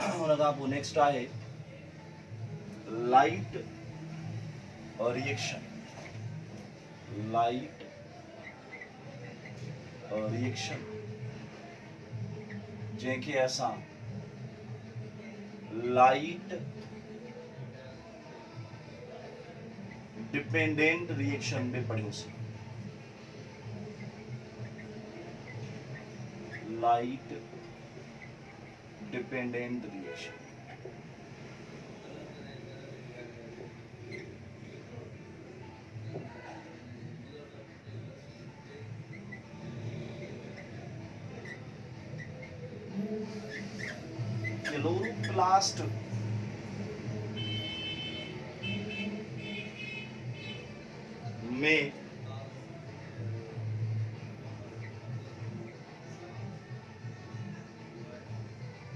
हुन खां पोइ नेक्स्ट आहे लाइट रिएक्शन। लाइट रिएक्शन जंहिंखे असां लाइट डिपेंडेंट रिएक्शन में पढ़ियोसीं। Light dependent reaction. क्लोरोप्लास्ट में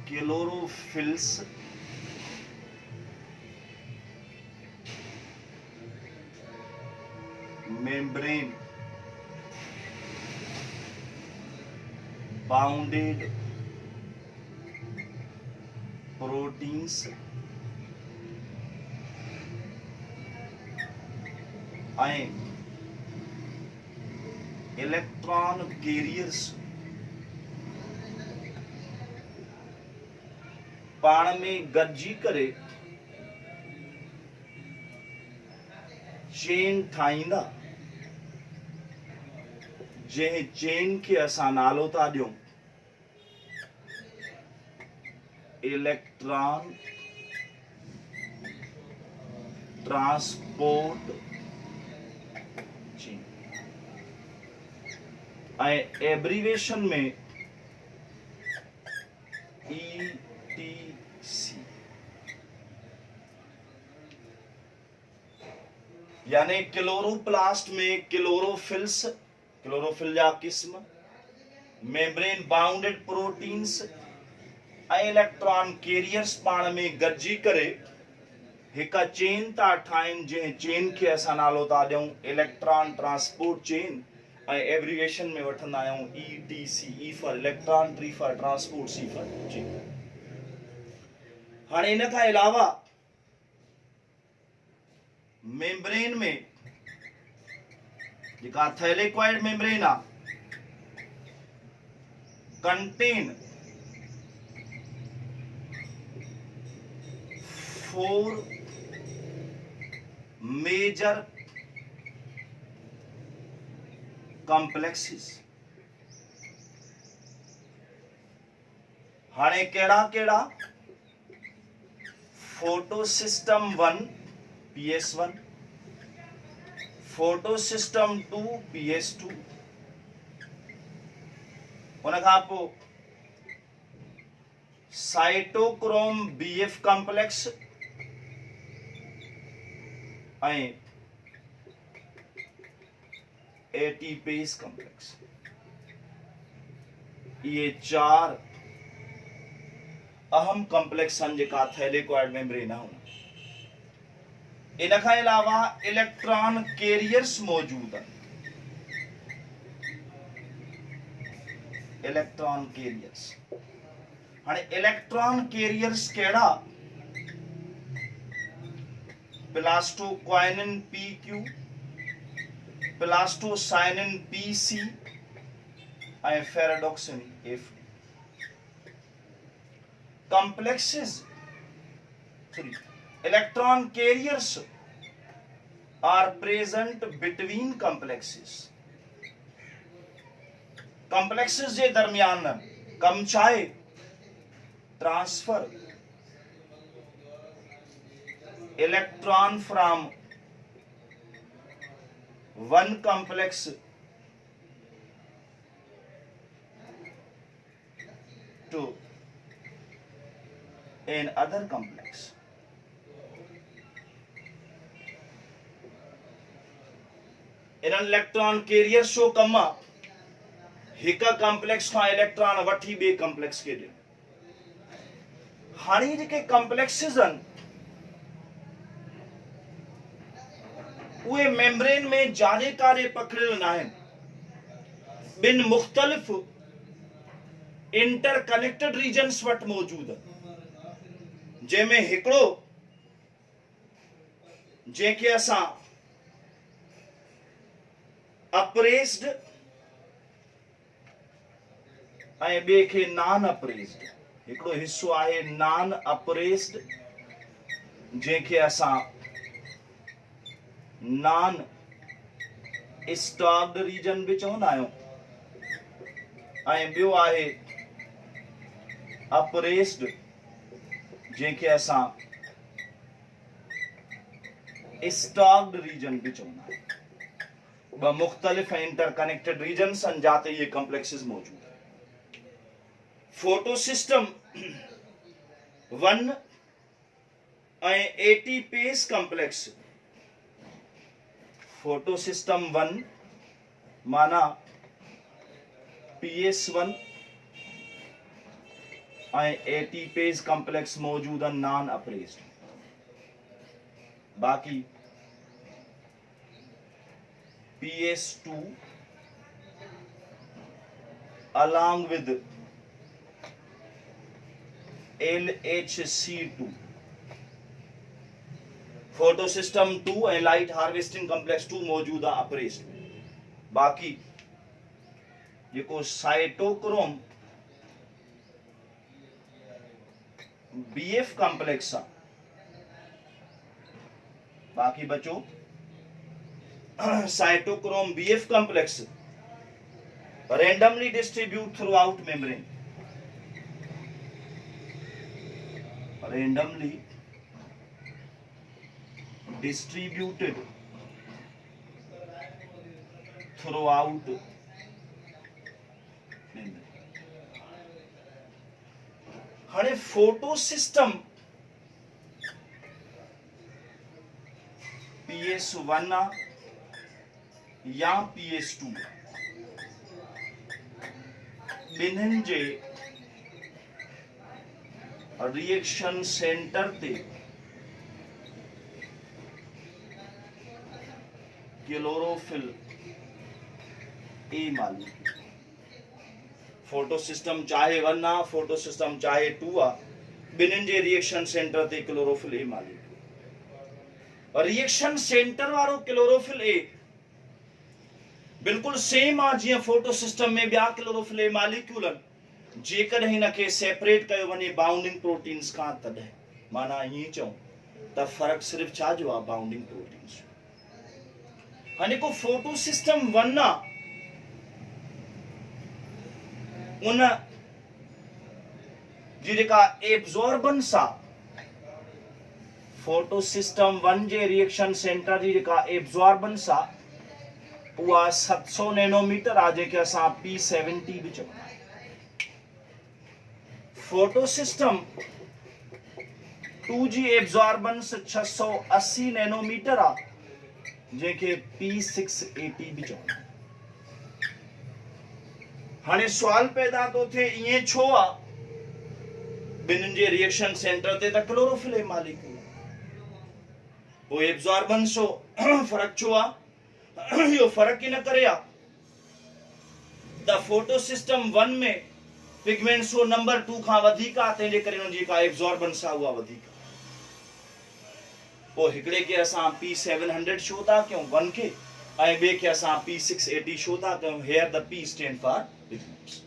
chlorophylls membrane bounded proteins and electron carriers पाण में गॾिजी करे चेन ठाहींदा, जंहिं चेन खे असां नालो था ॾियूं इलेक्ट्रॉन ट्रांसपोर्ट चेन, ऐं एब्रीवेशन में ETC, यानी क्लोरोप्लास्ट में क्लोरोफिल्स, क्लोरोफिल जा किस्म, मेम्ब्रेन बाउंडेड प्रोटीन्स ऐं इलेक्ट्रॉन कैरियर्स पाण में गॾिजी करे हिकु चेन था ठाहिनि, जंहिं चेन खे असां नालो था ॾियूं इलेक्ट्रॉन ट्रांसपोर्ट चेन, ऐं एब्रीवेशन में वठंदा आहियूं ETC, E for electron, T for transport, C for chain. हाणे इन खां अलावा मेम्ब्रेन में जेका थैलेक्वाइड मेम्ब्रेन आहे कंटेन 4 मेजर कॉम्प्लेक्सेस। हाणे केड़ा केड़ा? फोटोसिस्टम 1 PS1, फोटोसिस्टम 2 PS2, उन खां पोइ साइटोक्रोम BF कॉम्प्लेक्स ऐं एटीपेस कॉम्प्लेक्स। ये 4 अहम कॉम्प्लेक्स हैं जेका थैलेक्वाइड मेम्ब्रेन है। इन खां अलावा इलेक्ट्रॉन कैरियर्स मौजूद हैं। इलेक्ट्रॉन कैरियर्स, हाँ इलेक्ट्रॉन कैरियर्स केड़ा? प्लास्टोक्वाइनिन PQ, प्लास्टोसाइनिन PC और ferredoxin F। complexes, electron carriers are present between complexes। complexes जे दरमियान कम चाहे transfer electron from one complex to another complex। इन इलेक्ट्रॉन कैरियर शो कम हिक कॉम्प्लेक्स का इलेक्ट्रॉन वठी बे कॉम्प्लेक्स के ॾे। हाणे जेके कॉम्प्लेक्सेस आहिनि उहे मेम्ब्रेन में जारे कारे पकड़ियल न आहिनि, ॿिनि मुख़्तलिफ़ इंटरकनेक्टेड रीजन्स वटि मौजूद आहिनि। जंहिंमें हिकिड़ो जंहिंखे असां अप्रेस्ड ऐं ॿिए खे नॉन अप्रेस्ड, हिकिड़ो हिस्सो आहे नॉन अप्रेस्ड जंहिंखे असां नॉन स्टॉक्ड रीजन बि चवंदा आहियूं, ऐं ॿियो आहे अप्रेस्ड जंहिंखे असां स्टॉक्ड रीजन बि चवंदा आहियूं। ॿ मुख़्तलिफ़ ऐं इंटरकनेक्टेड रीजन्स आहिनि जाते ये कॉम्प्लेक्सेस मौजूद है। फोटो सिस्टम 1 ऐं एटीपेस कॉम्प्लेक्स। फोटो सिस्टम 1 माना PS1 ऐं एटीपेस कॉम्प्लेक्स मौजूद है नॉन अप्रेस्ड। बाकी PS2 along with LHC2, photo system 2 ऐं लाइट हार्वेस्टिंग कॉम्प्लेक्स 2 मौजूद आहे अप्रेस्ड में। बाकी जेको साइटोक्रोम BF कॉम्प्लेक्स आहे, बाकी बचो cytochrome BF complex randomly distribute throughout membrane, randomly distributed throughout membrane। हाणे फोटो सिस्टम PS1 या PS2 ॿिन्हिनि जे रिएक्शन सेंटर ते क्लोरोफिल ए मालिक। फोटो सिस्टम चाहे 1 आ, फोटो सिस्टम चाहे 2 आ, ॿिन्हिनि जे रिएक्शन सेंटर ते क्लोरोफिल ए मालिक। रिएक्शन सेंटर वारो क्लोरोफिल ए बिल्कुल सेम आ जीअं फोटो सिस्टम में ॿिया क्लोरोफिल ए मालिक्यूल आहिनि। जेकॾहिं हिनखे सेपरेट कयो वञे बाउंडिंग प्रोटीन्स खां तॾहिं, माना ईअं चऊं त फ़र्क़ु सिर्फ़ु छा जो आहे, बाउंडिंग प्रोटीन्स। हाणे को फोटो सिस्टम 1 आ, उन जी जेका एब्जॉर्बेंस आ, फोटो सिस्टम 1 जे रिएक्शन सेंटर जी जेका एब्जॉर्बेंस आ उहा 700 नैनोमीटर आ, जेके असां P70 भी चवंदा आहियूं। फोटो सिस्टम 2 जी एब्जॉर्बेंस 680 नैनोमीटर आ, जंहिंखे P680 भी चवंदा आहियूं। हाणे सुवाल पैदा तो थिए ईअं छो आ, ॿिन्हिनि जे रिएक्शन सेंटर ते त क्लोरोफिल ए मालिक्यूल, पोइ एब्जॉर्बेंस जो फ़र्क़ु छो आ? यो फर्क इन करे आ द फोटो सिस्टम 1 में पिगमेंट्स जो नंबर 2 खां वधीक आ, तंहिंजे करे उन जी का एब्जॉर्बेंस आ उहा वधीक। पोइ हिकिड़े खे असां P700 शो था कयूं 1 खे, ऐं ॿिए खे असां P680 शो था कयूं। Here the P stand for pigments.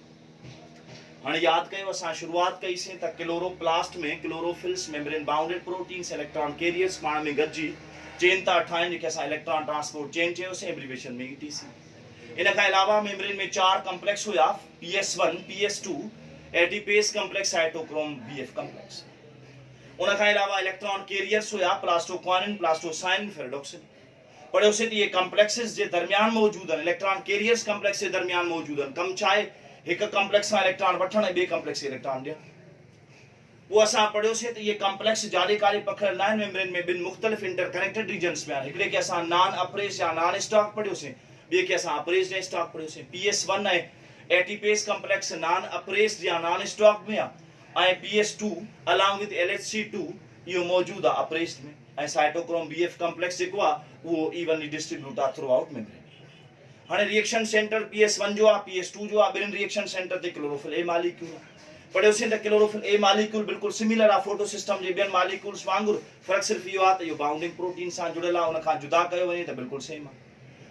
हाणे यादि कयो, असां शुरूआत कईसीं त क्लोरोप्लास्ट में chlorophylls membrane bounded proteins electron carriers पाण में गॾिजी चेन था ठाहिनि, जेके असां इलेक्ट्रॉन ट्रांसपोर्ट चेन चयोसीं, एब्रीवेशन में ETC। इन खां अलावा मेम्ब्रेन में 4 कॉम्प्लेक्स हुया, PS1, PS2, ATPase complex, cytochrome BF complex. उन खां अलावा इलेक्ट्रॉन कैरियर्स हुया, प्लास्टोक्वानिन, प्लास्टोसाइन, फेरेडोक्सिन। पढ़ियोसीं त ये कॉम्प्लेक्सेस जे दरमियान मौजूद आहिनि, इलेक्ट्रॉन कैरियर्स कॉम्प्लेक्स जे दरमियान मौजूद आहिनि। कम छा आहे, हिकु कॉम्प्लेक्स सां इलेक्ट्रॉन वठण ऐं ॿिए कॉम्प्लेक्स खे इलेक्ट्रॉन ॾियण। वो असां पढ़ियोसीं त ये कॉम्प्लेक्स जाॾे काॾे पखिड़ियल आहिनि मेम्ब्रेन में, ॿिनि मुख़्तलिफ़ इंटरकनेक्टेड रीजन्स में आहिनि। हिकिड़े खे असां नॉन अप्रेस्ड या नॉन स्टॉक पढ़ियोसीं, ॿिए खे असां अप्रेस्ड ऐं स्टॉक पढ़ियोसीं। PS1 ऐं एटीपेस कॉम्प्लेक्स नॉन अप्रेस्ड या नॉन स्टॉक में आहे, ऐं PS2 अलॉन्ग विद LHC2 इहो मौजूदु आहे अप्रेस्ड में, ऐं साइटोक्रोम BF कॉम्प्लेक्स जेको आहे उहो इवनली डिस्ट्रीब्यूट आहे थ्रू आउट मेम्ब्रेन। हाणे रिएक्शन सेंटर PS1 जो आहे, PS2 जो आहे, ॿिन्हिनि रिएक्शन सेंटर ते क्लोरोफिल ए मालिक्यूल आहे। पढ़ियोसीं त क्लोरोफिल ए मॉलिक्यूल बिल्कुल सिमिलर आ फोटो सिस्टम जे ॿियनि मॉलिक्यूल्स वांगुरु, फर्क़ु सिर्फ़ु इहो आहे त इहो बाउंडिंग प्रोटीन सां जुड़ियल आहे, उन खां जुदा कयो वञे त बिल्कुल सेम आहे।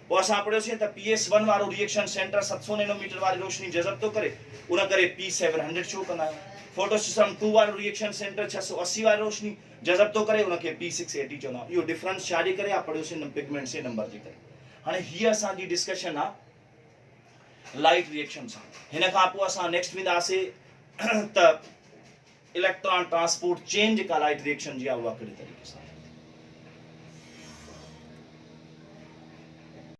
पोइ असां पढ़ियोसीं त PS1 वारो रिएक्शन सेंटर 700 नैनोमीटर वारी रोशनी जज़ब थो करे, उन करे P700 शो कंदा आहियूं। फोटो सिस्टम 2 वारो रिएक्शन सेंटर 680 वारी रोशनी जज़ब थो करे, उनखे P680 चवंदा आहियूं। इहो डिफरेंस छा जे करे आहे? पढ़ियोसीं पिगमेंट्स जे नंबर जे करे। हाणे हीअ असांजी डिस्कशन आहे लाइट रिएक्शन सां। हिन खां पोइ असां नेक्स्ट वेंदासीं त इलेक्ट्रॉन ट्रांसपोर्ट चेन जेका लाइट रिएक्शन जी आहे उहा कहिड़े तरीक़े सां।